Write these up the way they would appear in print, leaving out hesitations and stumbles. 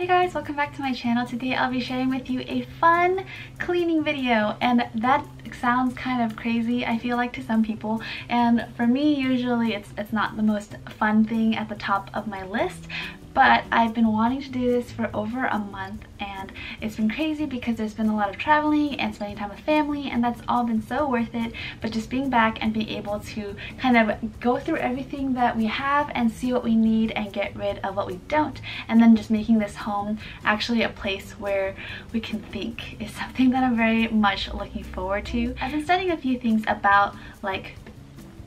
Hey guys, welcome back to my channel. Today I'll be sharing with you a fun cleaning video, and that sounds kind of crazy, I feel like, to some people, and for me usually it's not the most fun thing at the top of my list. But I've been wanting to do this for over a month, and it's been crazy because there's been a lot of traveling and spending time with family, and that's all been so worth it. But just being back and being able to kind of go through everything that we have and see what we need and get rid of what we don't, and then just making this home actually a place where we can think is something that I'm very much looking forward to. I've been studying a few things about like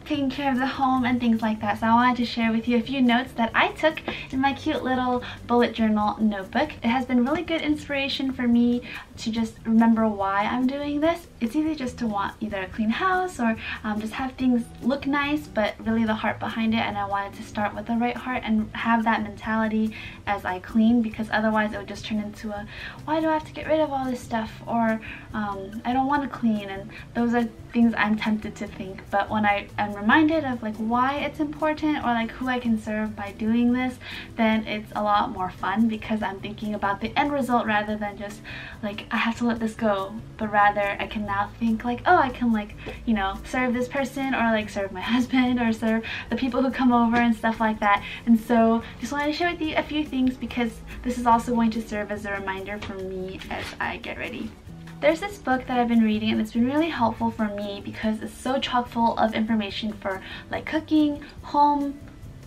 taking care of the home and things like that, so I wanted to share with you a few notes that I took in my cute little bullet journal notebook. It has been really good inspiration for me to just remember why I'm doing this. It's easy just to want either a clean house or just have things look nice, but really the heart behind it, and I wanted to start with the right heart and have that mentality as I clean, because otherwise it would just turn into a, why do I have to get rid of all this stuff, or I don't want to clean, and those are things I'm tempted to think. But when I am reminded of like why it's important, or like who I can serve by doing this, then it's a lot more fun, because I'm thinking about the end result rather than just like I have to let this go, but rather I can now think like, oh, I can, like, you know, serve this person, or like serve my husband, or serve the people who come over and stuff like that. And so just wanted to share with you a few things, because this is also going to serve as a reminder for me as I get ready. There's this book that I've been reading, and it's been really helpful for me because it's so chock full of information for like cooking, home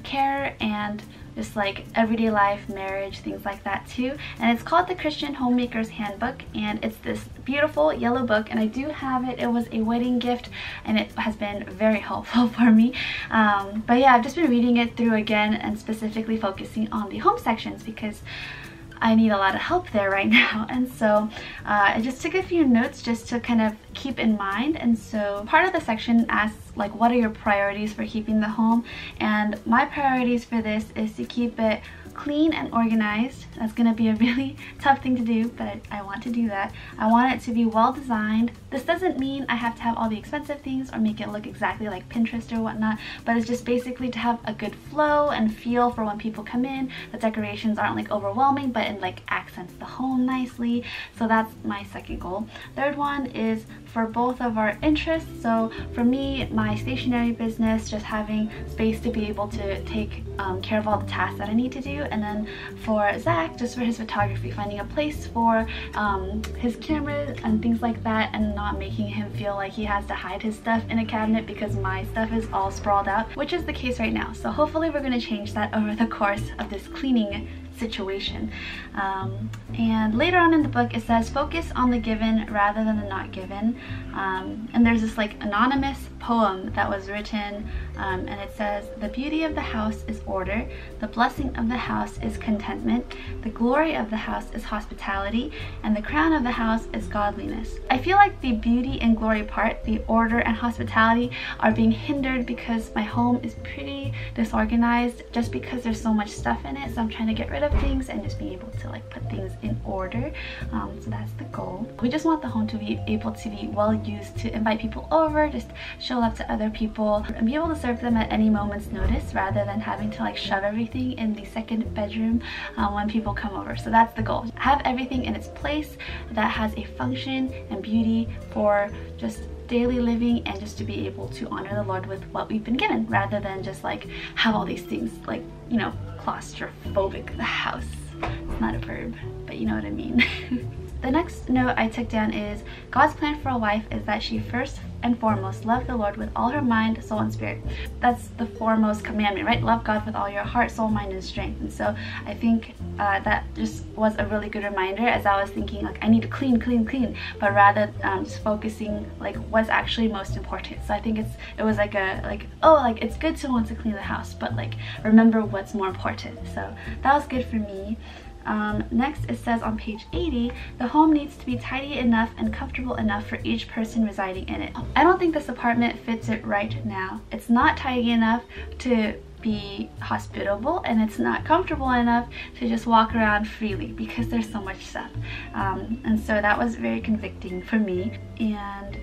care, and just like everyday life, marriage, things like that too. And it's called The Christian Homemaker's Handbook, and it's this beautiful yellow book, and I do have it. It was a wedding gift, and it has been very helpful for me. But yeah, I've just been reading it through again, and specifically focusing on the home sections because I need a lot of help there right now. And so I just took a few notes just to kind of keep in mind. And so part of the section asks like, what are your priorities for keeping the home? And my priorities for this is to keep it clean and organized. That's gonna be a really tough thing to do, but I want to do that. I want it to be well designed. This doesn't mean I have to have all the expensive things or make it look exactly like Pinterest or whatnot, but it's just basically to have a good flow and feel for when people come in. The decorations aren't like overwhelming, but it like accents the home nicely. So that's my second goal. Third one is for both of our interests. So for me, my stationery business, just having space to be able to take care of all the tasks that I need to do. And then for Zach, just for his photography, finding a place for his camera and things like that, and not making him feel like he has to hide his stuff in a cabinet because my stuff is all sprawled out, which is the case right now. So hopefully we're going to change that over the course of this cleaning situation. And later on in the book it says focus on the given rather than the not given, and there's this like anonymous poem that was written, and it says, the beauty of the house is order, the blessing of the house is contentment, the glory of the house is hospitality, and the crown of the house is godliness. I feel like the beauty and glory part, the order and hospitality, are being hindered because my home is pretty disorganized, just because there's so much stuff in it. So I'm trying to get rid of things and just being able to like put things in order. So that's the goal. We just want the home to be able to be well used, to invite people over, just show love to other people, and be able to serve them at any moment's notice, rather than having to like shove everything in the second bedroom when people come over. So that's the goal. Have everything in its place that has a function and beauty for just daily living, and just to be able to honor the Lord with what we've been given, rather than just like have all these things like, you know, claustrophobic the house. It's not a verb, but you know what I mean. The next note I took down is God's plan for a wife is that she first and foremost love the Lord with all her mind, soul, and spirit. That's the foremost commandment, right? Love God with all your heart, soul, mind, and strength. And so I think that just was a really good reminder as I was thinking like I need to clean, but rather just focusing like what's actually most important. So I think it was like it's good to want to clean the house, but like remember what's more important. So that was good for me. Next it says on page 80, the home needs to be tidy enough and comfortable enough for each person residing in it. I don't think this apartment fits it right now. It's not tidy enough to be hospitable, and it's not comfortable enough to just walk around freely because there's so much stuff. And so that was very convicting for me. And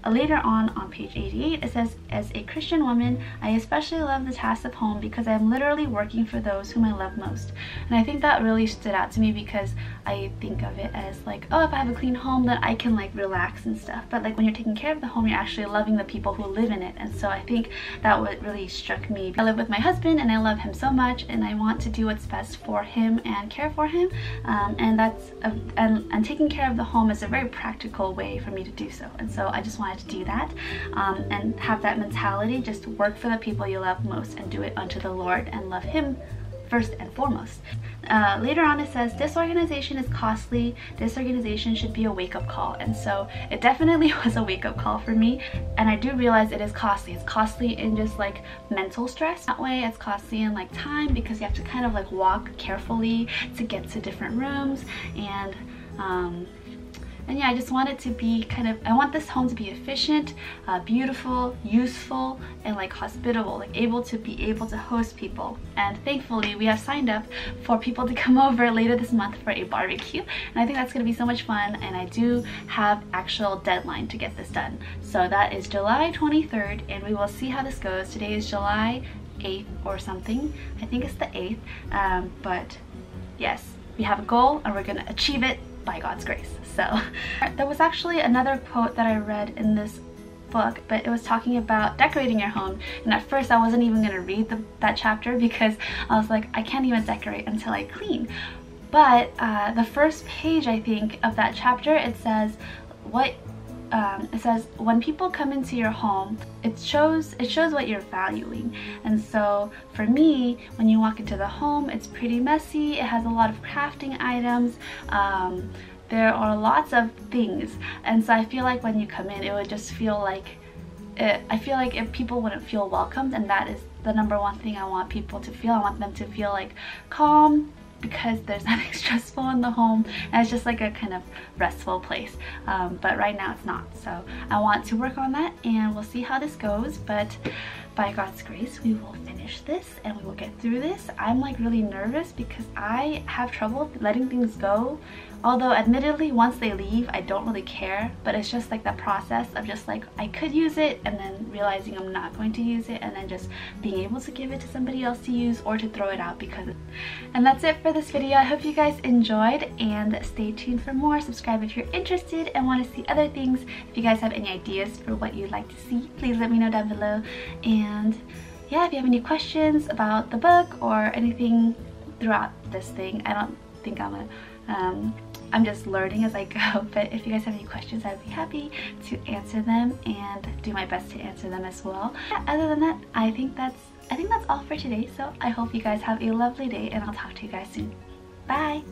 later on page 88, it says, as a Christian woman, I especially love the task of home because I am literally working for those whom I love most. And I think that really stood out to me because I think of it as like, oh, if I have a clean home, then I can like relax and stuff. But like when you're taking care of the home, you're actually loving the people who live in it. And so I think that what really struck me. I live with my husband and I love him so much, and I want to do what's best for him and care for him. And taking care of the home is a very practical way for me to do so. And so I just wanted to do that and have that mentality, just work for the people you love most and do it unto the Lord and love him first and foremost. Later on it says, disorganization is costly. Disorganization should be a wake-up call. And so it definitely was a wake-up call for me, and I do realize it is costly. It's costly in just like mental stress. That way it's costly in like time, because you have to kind of like walk carefully to get to different rooms. And yeah, I just want it to be kind of, I want this home to be efficient, beautiful, useful, and like hospitable, like able to host people. And thankfully we have signed up for people to come over later this month for a barbecue, and I think that's going to be so much fun. And I do have actual deadline to get this done, so that is July 23rd, and we will see how this goes. Today is July 8th or something. I think it's the 8th, but yes, we have a goal and we're going to achieve it by God's grace. So there was actually another quote that I read in this book, but it was talking about decorating your home, and at first I wasn't even going to read that chapter because I was like, I can't even decorate until I clean. But the first page, I think, of that chapter, it says when people come into your home, it shows what you're valuing. And so for me, when you walk into the home, it's pretty messy. It has a lot of crafting items. There are lots of things, and so I feel like when you come in, it would just feel like I feel like if people wouldn't feel welcomed, and that is the number one thing I want people to feel. I want them to feel like calm, because there's nothing stressful in the home, and it's just like a kind of restful place. But right now it's not, so I want to work on that, and we'll see how this goes. But by God's grace, we will finish this and we will get through this. I'm like really nervous because I have trouble letting things go. Although admittedly, once they leave, I don't really care, but it's just like the process of just like, I could use it, and then realizing I'm not going to use it, and then just being able to give it to somebody else to use or to throw it out because And that's it for this video. I hope you guys enjoyed, and stay tuned for more. Subscribe if you're interested and want to see other things. If you guys have any ideas for what you'd like to see, please let me know down below. And yeah, if you have any questions about the book or anything throughout this thing, I don't think I'm just learning as I go, but if you guys have any questions, I'd be happy to answer them and do my best to answer them as well. Yeah, other than that, I think that's all for today. So I hope you guys have a lovely day, and I'll talk to you guys soon. Bye!